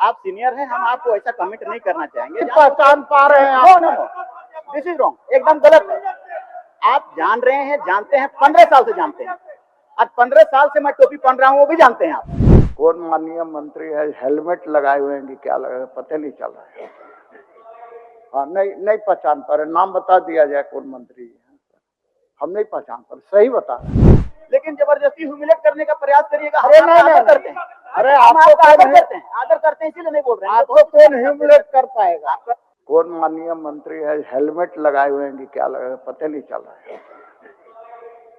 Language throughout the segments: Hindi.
आप सीनियर हैं, हम आपको ऐसा कमेंट नहीं करना चाहेंगे। पहचान पा रहे हैं no no no, this is wrong, एकदम गलत है। आप जान रहे हैं, जानते हैं, 15 साल से जानते हैं। आज 15 साल से मैं टोपी पहन रहा हूँ, वो भी जानते हैं आप। कौन माननीय मंत्री है, हेलमेट लगाए हुए हैं कि क्या लगाए, पता नहीं चल रहा है। हाँ, नहीं पहचान पा रहे, नाम बता दिया जाए कौन मंत्री है, हम नहीं पहचान पा रहे, सही बता रहे। लेकिन जबरदस्ती ह्यूमिलेट करने का प्रयास करिएगा। अरे नहीं करते हैं, अरे हम आपका आदर करते हैं, इसीलिए नहीं बोल रहे हैं। आपको कौन ह्यूमिलेट कर पाएगा? कौन माननीय मंत्री है, हेलमेट लगाए हुए हैं कि क्या लगाए, पता नहीं चल रहा है।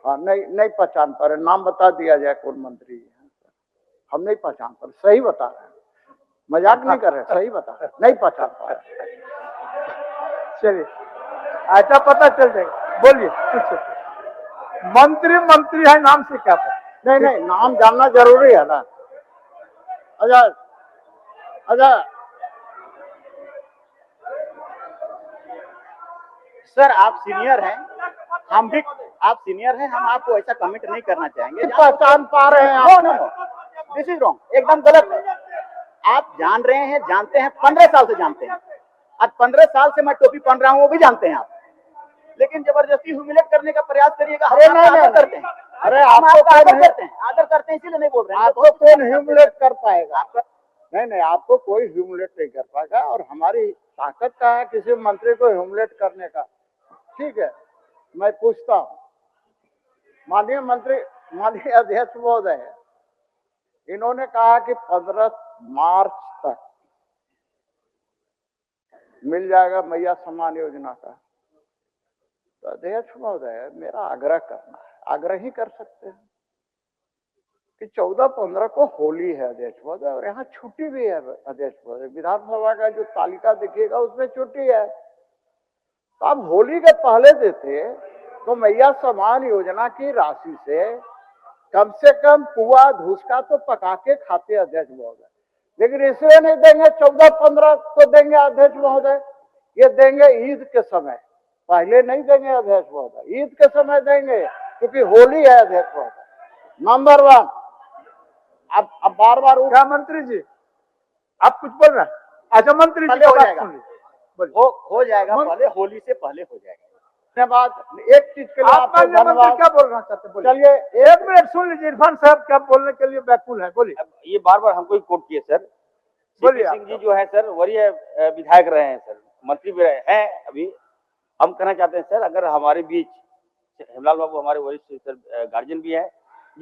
हाँ, नहीं पहचान पा रहे, नाम बता दिया जाए कौन मंत्री है, हम नहीं पहचान पा रहे, सही बता रहे हैं, मजाक नहीं कर रहे, सही बता रहे, नहीं पहचान पा रहे। चलिए, अच्छा पता चल जाएगा, बोलिए कुछ। मंत्री है, नाम से क्या पता? नहीं नाम जानना जरूरी है ना। अच्छा सर, आप सीनियर हैं, हम भी आप सीनियर हैं, हम आपको ऐसा कमेंट नहीं करना चाहेंगे। पहचान पा रहे हैं no no no, this is wrong, एकदम गलत है। आप जान रहे हैं, जानते हैं, 15 साल से जानते हैं। आज 15 साल से मैं टोपी पहन रहा हूँ, वो भी जानते हैं आप। लेकिन जबरदस्ती ह्यूमिलेट करने का प्रयास करिएगा। अरे नहीं करते हैं, अरे आपको आदर करते हैं, इसीलिए नहीं बोल रहे हैं। आपको कौन ह्यूमिलेट कर पाएगा? नहीं आपको कोई ह्यूमिलेट नहीं कर पाएगा, और हमारी ताकत का है किसी मंत्री को ह्यूमिलेट करने का। ठीक है, मैं पूछता हूँ माननीय मंत्री, माननीय अध्यक्ष महोदय, इन्होंने कहा कि 15 मार्च तक मिल जाएगा मैया सम्मान योजना का। तो अध्यक्ष महोदय, मेरा आग्रह करना है, आग्रह ही कर सकते हैं कि 14-15 को होली है अध्यक्ष महोदय, और यहाँ छुट्टी भी है अध्यक्ष महोदय। विधानसभा का जो तालिका दिखेगा उसमें छुट्टी है, तो आप होली के पहले देते तो मैया सम्मान योजना की राशि से कम पुआ धुसका तो पका के खाते अध्यक्ष महोदय। लेकिन इसलिए नहीं देंगे 14-15 को देंगे अध्यक्ष महोदय, ये देंगे ईद के समय, पहले नहीं देंगे अध्यक्ष महोदय, ईद के समय देंगे, क्योंकि होली है अध्यक्ष महोदय। नंबर 1, अब बार क्या मंत्री जी आप कुछ बोल रहे हैं? अच्छा मंत्री जी हो जाएगा, हो जाएगा, पहले होली से पहले हो जाएगा। धन्यवाद। एक चीज के लिए आपको धन्यवाद। क्या बोल रहा चाहते हैं? चलिए 1 मिनट सुन लीजिए, इरफान साहब क्या बोलने के लिए बैकुल है, बोलिए। ये बार हमको ही कोट किए सर। बोलिए। सिंह जी जो है सर, वरीय विधायक रहे हैं सर, मंत्री भी रहे हैं अभी। हम कहना चाहते हैं सर, अगर हमारे बीच हेमलाल बाबू हमारे वरिष्ठ सर गार्जियन भी है,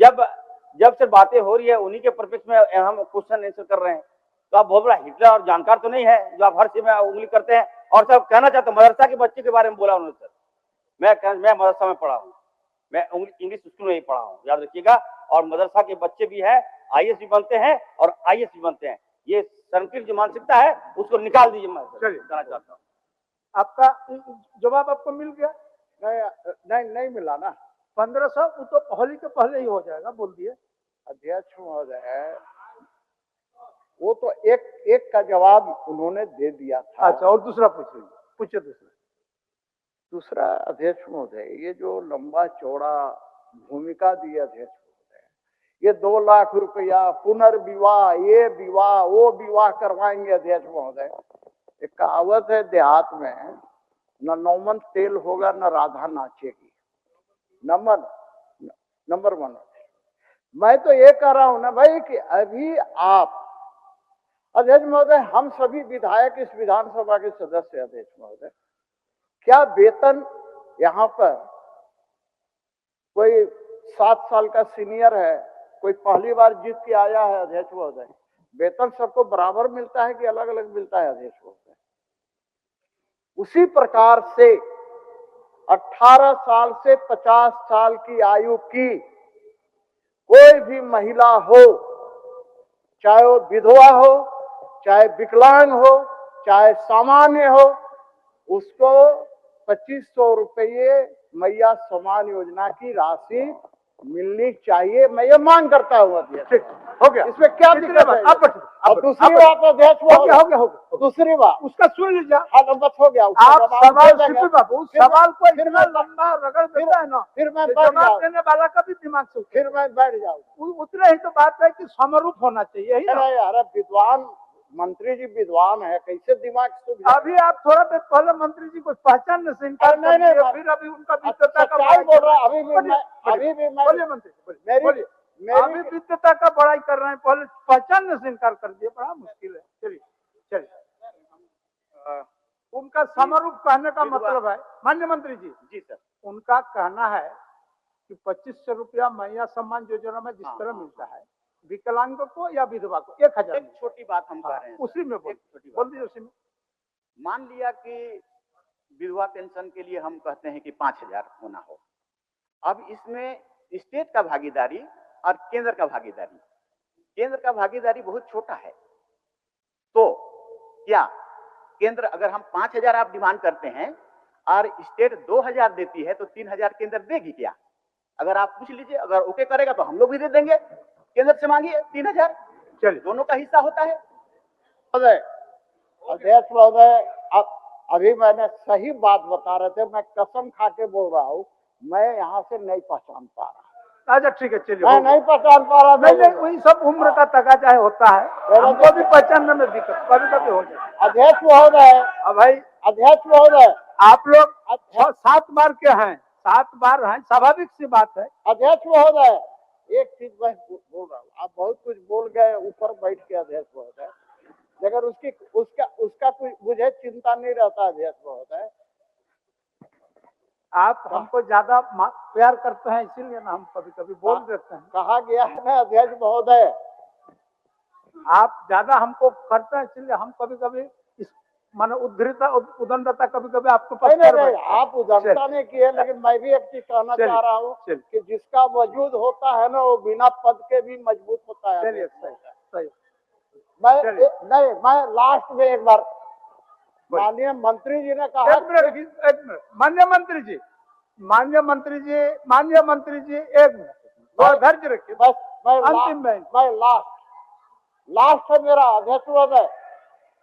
जब सर बातें हो रही है उन्हीं के परिप्रेक्ष्य में हम क्वेश्चन आंसर कर रहे हैं, तो आप बहुत बड़ा हिटलर और जानकार तो नहीं है जो आप हर चीज में उंगली करते हैं। और सर कहना चाहता हूँ, मदरसा के बच्चे के बारे में बोला उन्होंने सर, मैं मदरसा में पढ़ा हूँ, मैं इंग्लिश स्कूल में ही पढ़ा हूँ, याद रखिएगा। और मदरसा के बच्चे भी है, IAS भी बनते हैं और IAS भी बनते हैं। ये संकीर्ण जो मानसिकता है उसको निकाल दीजिए, मैं कहना चाहता हूँ। आपका जवाब आपको मिल गया? नहीं मिला ना। 1500 तो होली के पहले ही हो जाएगा, बोल दिए अध्यक्ष महोदय। वो तो एक का जवाब उन्होंने दे दिया था। अच्छा, और दूसरा पूछिए दूसरा अध्यक्ष महोदय, ये जो लंबा चौड़ा भूमिका दी अध्यक्ष महोदय, ये 2 लाख रुपया पुनर्विवाह, ये विवाह वो विवाह करवाएंगे अध्यक्ष महोदय। एक कहावत है देहात में, न नौमन तेल होगा न राधा नाचेगी। नंबर 1। मैं तो ये कह रहा हूं ना भाई कि अभी आप अध्यक्ष महोदय, हम सभी विधायक इस विधानसभा के सदस्य अध्यक्ष महोदय, क्या वेतन यहाँ पर कोई 7 साल का सीनियर है, कोई पहली बार जीत के आया है अध्यक्ष महोदय, वेतन सबको बराबर मिलता है कि अलग अलग मिलता है अध्यक्ष महोदय? उसी प्रकार से 18 साल से 50 साल की आयु की कोई भी महिला हो, चाहे वो विधवा हो, चाहे विकलांग हो, चाहे सामान्य हो, उसको 2500 रुपये मैया सम्मान योजना की राशि मिलनी चाहिए। मैं ये मांग करता हूँ अध्यक्ष। हो गया, इसमें क्या दिक्कत है? अब दूसरी बात अध्यक्ष, हो गया। दूसरी बात उसका सुन लीजिए। बस हो गया, आप सवाल बाबू, सवाल को इतना लंबा रगड़ देता है ना, फिर मैं जवाब देने वाला का भी दिमाग से फिर मैं बैठ जाऊँ। उतने ही तो बात है कि समरूप होना चाहिए। अरे विद्वान मंत्री जी विद्वान है, कैसे दिमाग सूझ अभी आप थोड़ा देर पहले मंत्री जी को पहचानने से इनकार नहीं, नहीं, कर दिए, नहीं, फिर अभी उनका विद्वता का सच्चाई बड़ाई बोल कर रहा रहे हूं। हैं। अभी भी मैं बोलिए मंत्री जी, मेरी बोलिए। अभी मेरी विद्वता का बड़ाई कर रहे हैं, पहले पहचानने से इनकार कर दिए, बड़ा मुश्किल है। चलिए चलिए, उनका समरूप कहने का मतलब है, माननीय मंत्री जी, जी सर, उनका कहना है कि 2500 रुपया मैया सम्मान योजना में जिस तरह मिलता है विकलांगों को या विधवा को 1000 एक छोटी बात हम कह रहे हैं उसी में बोल, एक छोटी बात। बोल दीजिए उसी में। मान लिया कि विधवा पेंशन के लिए हम कहते हैं कि 5000 होना हो। अब इसमें स्टेट का भागीदारी और केंद्र का भागीदारी, केंद्र का भागीदारी बहुत छोटा है। तो क्या केंद्र, अगर हम 5000 आप डिमांड करते हैं और स्टेट 2000 देती है तो 3000 केंद्र देगी क्या? अगर आप पूछ लीजिए, अगर ओके करेगा तो हम लोग भी दे देंगे, केंद्र से मांगिए 3000, चलिए दोनों का हिस्सा होता है। अध्यक्ष महोदय, अभी मैंने सही बात बता रहे थे, मैं कसम खा के बोल रहा हूँ, मैं यहाँ से नहीं पहचान पा रहा। अच्छा ठीक है, चलिए। मैं नहीं पहचान पा रहा। नहीं नहीं, वही सब उम्र का तकाजा होता है, हमको भी पहचानने में दिक्कत कभी कभी हो जाए। अध्यक्ष महोदय, भाई अध्यक्ष महोदय, आप लोग 7 बार के हैं, 7 बार हैं, स्वाभाविक सी बात है। अध्यक्ष महोदय, एक चीज मैं बोल रहा हूँ, आप बहुत कुछ बोल गए ऊपर बैठ के अध्यक्ष महोदय, लेकिन उसका कुछ मुझे चिंता नहीं रहता अध्यक्ष महोदय। आप हमको ज्यादा प्यार करते हैं, इसीलिए ना हम कभी कभी बोल देते हैं। कहा गया है ना अध्यक्ष महोदय, आप ज्यादा हमको करते हैं, इसलिए हम कभी कभी माने उदंडता कभी कभी आपको नहीं, आप उदंडता नहीं किए, लेकिन मैं भी एक चीज कहना चाह रहा हूँ कि जिसका वजूद होता है ना वो बिना पद के भी मजबूत होता है। चलिए सही। मैं लास्ट में एक बार, माननीय मंत्री जी ने कहा, एक मिनट माननीय मंत्री जी एक मिनट धैर्य रखिए, बस अंतिम मैं लास्ट है मेरा अध्यक्ष महोदय,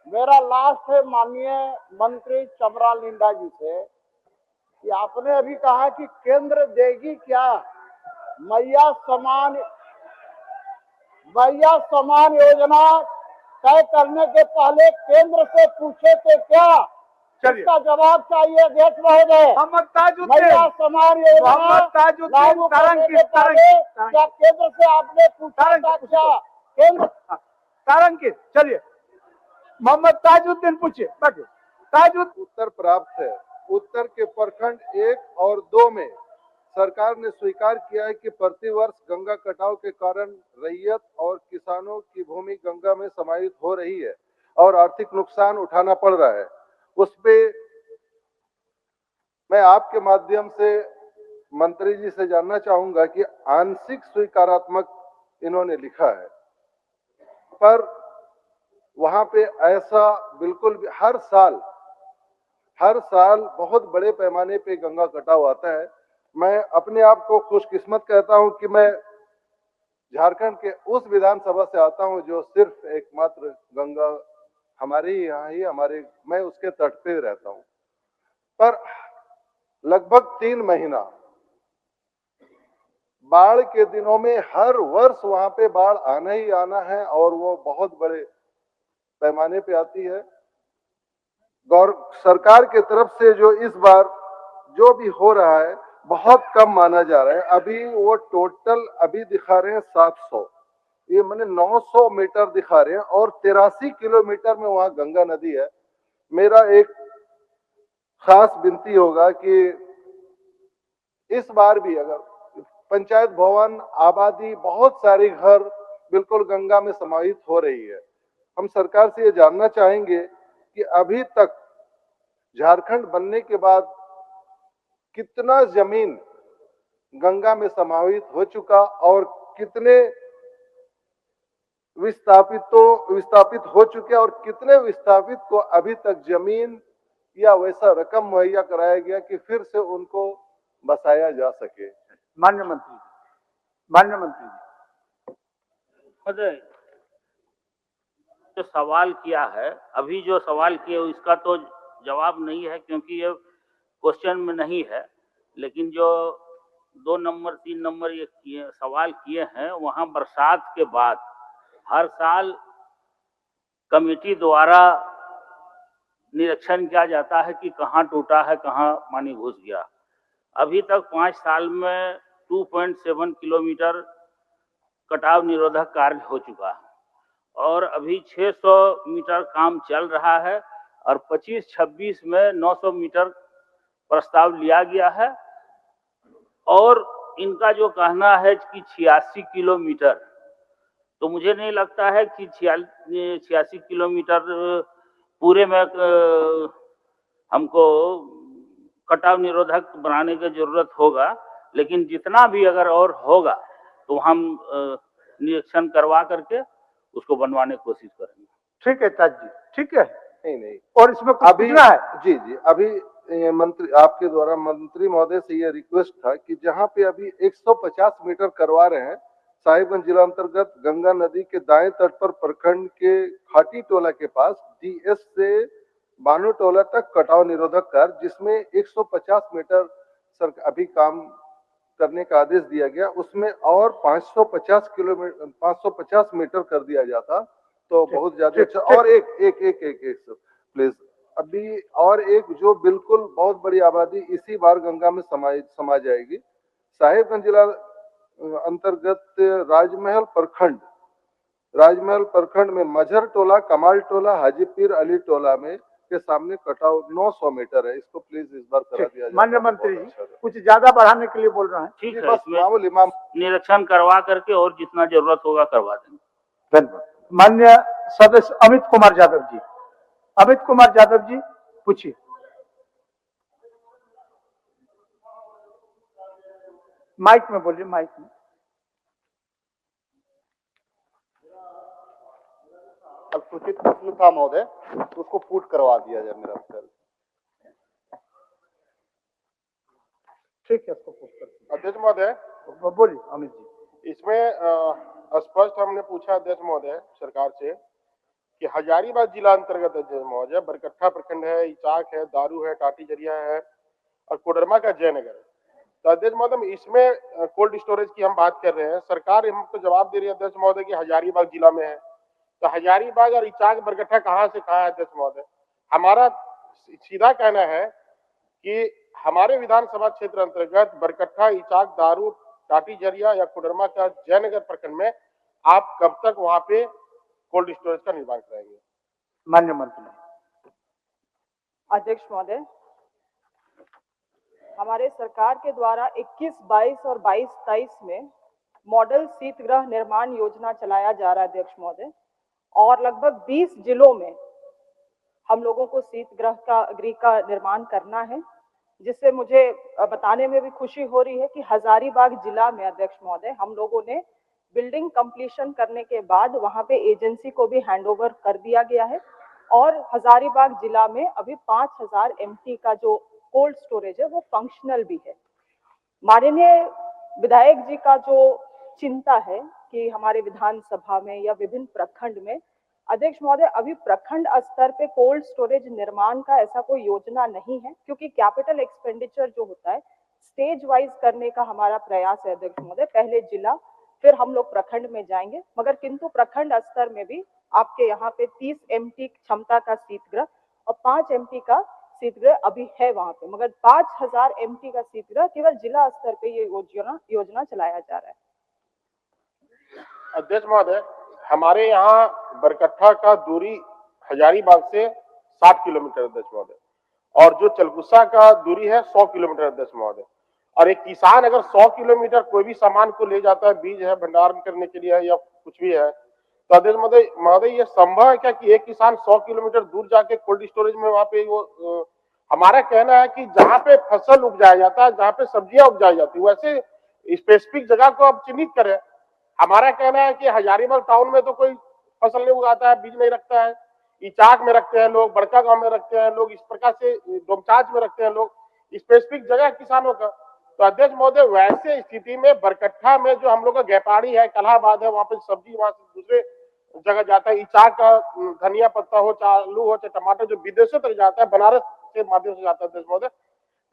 मेरा लास्ट है माननीय मंत्री चमरा लिंडा जी से, कि आपने अभी कहा कि केंद्र देगी क्या? मैया समान योजना तय करने के पहले केंद्र से पूछे थे क्या? इसका जवाब चाहिए अध्यक्ष महोदय। मैया समान योजना लागू करने के पहले क्या केंद्र से आपने पूछा था क्या? केंद्र तारंकित, चलिए मोहम्मद ताजुद्दीन पूछिए, बैठिए। ताजुद्दीन, उत्तर प्राप्त है। उत्तर के प्रखंड 1 और 2 में सरकार ने स्वीकार किया है कि प्रतिवर्ष गंगा कटाव के कारण रैयत और किसानों की भूमि गंगा में समाहित हो रही है और आर्थिक नुकसान उठाना पड़ रहा है। उस पे मैं आपके माध्यम से मंत्री जी से जानना चाहूंगा कि आंशिक स्वीकारात्मक इन्होंने लिखा है, पर वहां पे ऐसा बिल्कुल भी हर साल बहुत बड़े पैमाने पे गंगा कटाव आता है। मैं अपने आप को खुशकिस्मत कहता हूं कि मैं झारखंड के उस विधानसभा से आता हूं जो सिर्फ एकमात्र गंगा हमारे यहाँ ही मैं उसके तट पे रहता हूं। पर लगभग 3 महीना बाढ़ के दिनों में हर वर्ष वहां पे बाढ़ आना ही आना है और वो बहुत बड़े पैमाने पे आती है। सरकार के तरफ से जो इस बार जो भी हो रहा है बहुत कम माना जा रहा है। अभी वो टोटल अभी दिखा रहे हैं 700, ये मैंने 900 मीटर दिखा रहे हैं और 83 किलोमीटर में वहां गंगा नदी है। मेरा एक खास विनती होगा कि इस बार भी अगर पंचायत भवन आबादी बहुत सारे घर बिल्कुल गंगा में समाहित हो रही है, हम सरकार से ये जानना चाहेंगे कि अभी तक झारखंड बनने के बाद कितना जमीन गंगा में समाहित हो चुका और कितने विस्थापित हो चुके और कितने विस्थापित को अभी तक जमीन या वैसा रकम मुहैया कराया गया कि फिर से उनको बसाया जा सके। माननीय मंत्री जी, जो सवाल किया है, अभी जो सवाल किए इसका तो जवाब नहीं है क्योंकि ये क्वेश्चन में नहीं है, लेकिन जो 2 नंबर 3 नंबर ये सवाल किए हैं, वहाँ बरसात के बाद हर साल कमेटी द्वारा निरीक्षण किया जाता है कि कहाँ टूटा है, कहाँ पानी घुस गया। अभी तक 5 साल में 2.7 किलोमीटर कटाव निरोधक कार्य हो चुका है और अभी 600 मीटर काम चल रहा है और 25-26 में 900 मीटर प्रस्ताव लिया गया है और इनका जो कहना है कि 86 किलोमीटर, तो मुझे नहीं लगता है कि 86 किलोमीटर पूरे में हमको कटाव निरोधक बनाने की जरूरत होगा, लेकिन जितना भी अगर और होगा तो हम निरीक्षण करवा करके उसको बनवाने की कोशिश करेंगे। ठीक है ताज जी, ठीक है। नहीं और इसमें कुछ अभी पूछना है? जी अभी मंत्री आपके द्वारा मंत्री महोदय से ये रिक्वेस्ट था कि जहाँ पे अभी 150 मीटर करवा रहे हैं साहिबगंज जिला अंतर्गत गंगा नदी के दाएं तट पर प्रखंड के खाटी टोला के पास डीएस से बानो टोला तक कटाव निरोधक कार्य, जिसमें 150 मीटर अभी काम करने का आदेश दिया गया, उसमें और 550 मीटर कर दिया जाता तो बहुत ज्यादा अच्छा। और एक प्लीज, अभी और एक जो बिल्कुल बहुत बड़ी आबादी इसी बार गंगा में समा जाएगी, साहिबगंज जिला अंतर्गत राजमहल प्रखंड में मझर टोला, कमाल टोला, हाजीपीर अली टोला में के सामने कटाव 900 मीटर है। इसको प्लीज इस बार करा दिया जाए। माननीय मंत्री जी कुछ ज्यादा बढ़ाने के लिए बोल रहे हैं। ठीक है, बस मामूली निरीक्षण करवा करके और जितना जरूरत होगा करवा देंगे। धन्यवाद। माननीय सदस्य अमित कुमार यादव जी पूछिए। माइक में बोलिए, माइक में। अब सूचित प्रश्न था महोदय, तो उसको पुट करवा दिया जाए मेरा उत्तर। ठीक है, उसको पुट कर। अध्यक्ष महोदय बोलिए अमित जी। इसमें स्पष्ट हमने पूछा अध्यक्ष महोदय सरकार से कि हजारीबाग जिला अंतर्गत अध्यक्ष महोदय बरकट्ठा प्रखंड है, इचाक है, दारू है, टाटी जरिया है और कोडरमा का जयनगर है। तो अध्यक्ष महोदय इसमें कोल्ड स्टोरेज की हम बात कर रहे हैं, सरकार हमको जवाब दे रही है अध्यक्ष महोदय कि हजारीबाग जिला में है। तो हजारीबाग और इचाक बरकट्ठा कहाँ से कहाँ है अध्यक्ष महोदय? हमारा सीधा कहना है कि हमारे विधानसभा क्षेत्र अंतर्गत बरकट्ठा, इचाक, दारू, टाटी जरिया या कोडरमा का जयनगर प्रखंड में आप कब तक वहां पे कोल्ड स्टोरेज का निर्माण कराएंगे? माननीय मंत्री। अध्यक्ष महोदय, हमारे सरकार के द्वारा 21-22 और 22-23 में मॉडल शीतगृह निर्माण योजना चलाया जा रहा है अध्यक्ष महोदय, और लगभग 20 जिलों में हम लोगों को शीतगृह का निर्माण करना है, जिससे मुझे बताने में भी खुशी हो रही है कि हजारीबाग जिला में अध्यक्ष महोदय हम लोगों ने बिल्डिंग कंप्लीशन करने के बाद वहां पे एजेंसी को भी हैंडओवर कर दिया गया है और हजारीबाग जिला में अभी 5000 एमटी का जो कोल्ड स्टोरेज है वो फंक्शनल भी है। माननीय विधायक जी का जो चिंता है कि हमारे विधानसभा में या विभिन्न प्रखंड में, अध्यक्ष महोदय अभी प्रखंड स्तर पे कोल्ड स्टोरेज निर्माण का ऐसा कोई योजना नहीं है, क्योंकि कैपिटल एक्सपेंडिचर जो होता है स्टेज वाइज करने का हमारा प्रयास है अध्यक्ष महोदय। पहले जिला, फिर हम लोग प्रखंड में जाएंगे, मगर किंतु प्रखंड स्तर में भी आपके यहाँ पे 30 एमटी क्षमता का शीतगृह और 5 एमटी का शीतगृह अभी है वहां पे, मगर 5000 एमटी का शीतगृह केवल जिला स्तर पे ये योजना चलाया जा रहा है। अध्यक्ष महोदय, हमारे यहाँ बरकट्ठा का दूरी हजारीबाग से 60 किलोमीटर अध्यक्ष महोदय, और जो चलकुसा का दूरी है 100 किलोमीटर अध्यक्ष महोदय। और एक किसान अगर 100 किलोमीटर कोई भी सामान को ले जाता है, बीज है, भंडारण करने के लिए है या कुछ भी है, तो अध्यक्ष महोदय ये संभव है क्या कि एक किसान 100 किलोमीटर दूर जाके कोल्ड स्टोरेज में वहां पे वो हमारा कहना है कि जहाँ पे फसल उपजाया जाता है, जहाँ पे सब्जियां उपजाई जाती है, वैसे स्पेसिफिक जगह को आप चिन्हित करें। हमारा कहना है कि हजारीबाग टाउन में तो कोई फसल नहीं उगाता है, बीज नहीं रखता है, इचाक में रखते हैं लोग, बड़का गांव में रखते हैं लोग, इस प्रकार से डोमचांच में रखते हैं लोग, स्पेसिफिक जगह किसानों का। तो अध्यक्ष महोदय वैसे स्थिति में बरकट्ठा में जो हम लोग का व्यापारी है, कलाबाद है, वहां पे सब्जी वहां से दूसरे जगह जाता है, इचाक का धनिया पत्ता हो, चाहे आलू हो, चाहे टमाटर, जो विदेशों तक जाता है, बनारस के माध्यम से जाता है अध्यक्ष महोदय।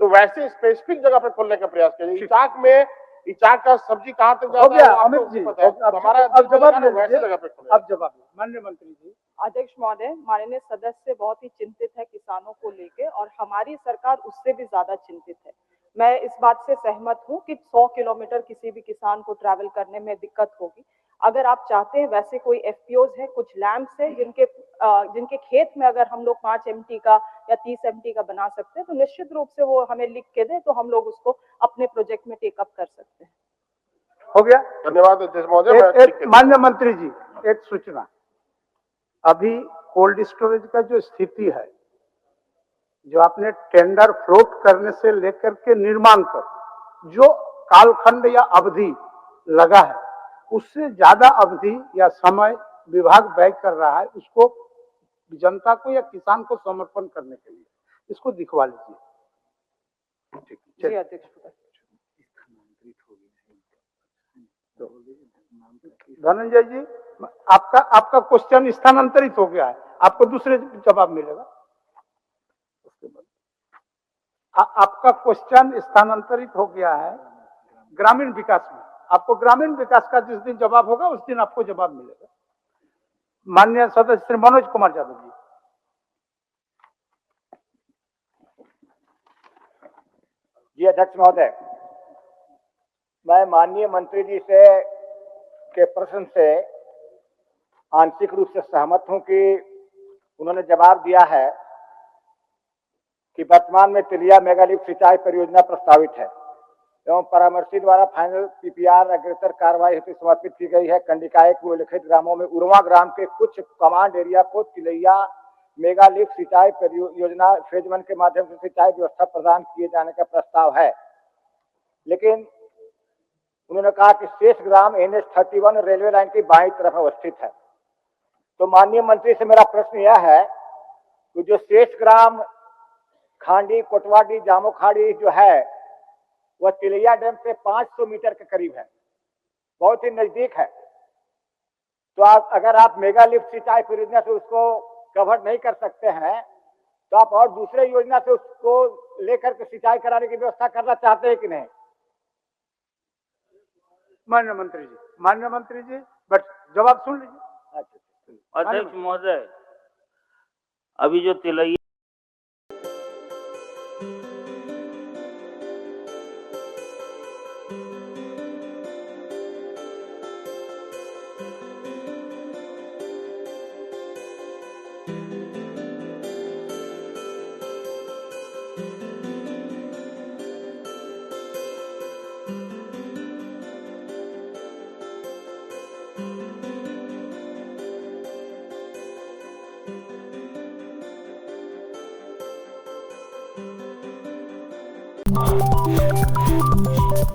तो वैसे स्पेसिफिक जगह पे खोलने का प्रयास करिए। इचाक का सब्जी कहाँ तक जाता है अमित जी, हमारा अब जवाब वैसे जगह पे खोलें। अब जवाब माननीय मंत्री जी। अध्यक्ष महोदय, माननीय सदस्य बहुत ही चिंतित है किसानों को लेके और हमारी सरकार उससे भी ज्यादा चिंतित है। मैं इस बात से सहमत हूं कि 100 किलोमीटर किसी भी किसान को ट्रैवल करने में दिक्कत होगी। अगर आप चाहते हैं वैसे कोई एफपीओज है, कुछ लैम्प्स है जिनके खेत में अगर हम लोग 5 MT का या 30 MT का बना सकते हैं तो निश्चित रूप से वो हमें लिख के दे तो हम लोग उसको अपने प्रोजेक्ट में टेकअप कर सकते हैं। हो गया। धन्यवाद अध्यक्ष महोदय। मैं ठीक है। माननीय मंत्री जी, एक सूचना, अभी कोल्ड स्टोरेज का जो स्थिति है, जो आपने टेंडर फ्लोट करने से लेकर के निर्माण तक जो कालखंड या अवधि लगा है, उससे ज्यादा अवधि या समय विभाग व्यय कर रहा है उसको जनता को या किसान को समर्पण करने के लिए। इसको दिखवा लीजिए। जी अध्यक्ष। धनंजय जी, आपका क्वेश्चन स्थानांतरित हो गया है, आपको दूसरे जवाब मिलेगा उसके बाद। आपका क्वेश्चन स्थानांतरित हो गया है ग्रामीण विकास में। आपको ग्रामीण विकास का जिस दिन जवाब होगा उस दिन आपको जवाब मिलेगा। माननीय सदस्य श्री मनोज कुमार यादव जी। जी अध्यक्ष महोदय, मैं माननीय मंत्री जी के प्रश्न से आंशिक रूप से सहमत हूं कि उन्होंने जवाब दिया है कि वर्तमान में तिलिया मेगालिफ्ट सिंचाई परियोजना प्रस्तावित है एवं परामर्शी द्वारा फाइनल पीपीआर अग्रतर कार्रवाई हेतु समर्पित की गई है। कंडिकाय के उल्लिखित ग्रामों में उर्वा ग्राम के कुछ कमांड एरिया को तिलैया मेगालिफ्ट सिंचाई परियोजना फेज 1 के माध्यम से सिंचाई व्यवस्था प्रदान किए जाने का प्रस्ताव है, लेकिन उन्होंने कहा कि शेष ग्राम NH31 रेलवे लाइन की बाईं तरफ अवस्थित है। तो माननीय मंत्री से मेरा प्रश्न यह है कि जो शेष ग्राम खांडी, कोटवाडी, जामोखाड़ी जो है वह तिलैया डैम से 500 मीटर के करीब है, बहुत ही नजदीक है। तो अगर आप मेगालिफ्ट सिंचाई परियोजना से उसको कवर नहीं कर सकते हैं तो आप और दूसरे योजना से उसको लेकर के सिंचाई कराने की व्यवस्था करना चाहते हैं कि नहीं? माननीय मंत्री जी, बट जवाब सुन लीजिए। अध्यक्ष महोदय, अभी जो तिलैया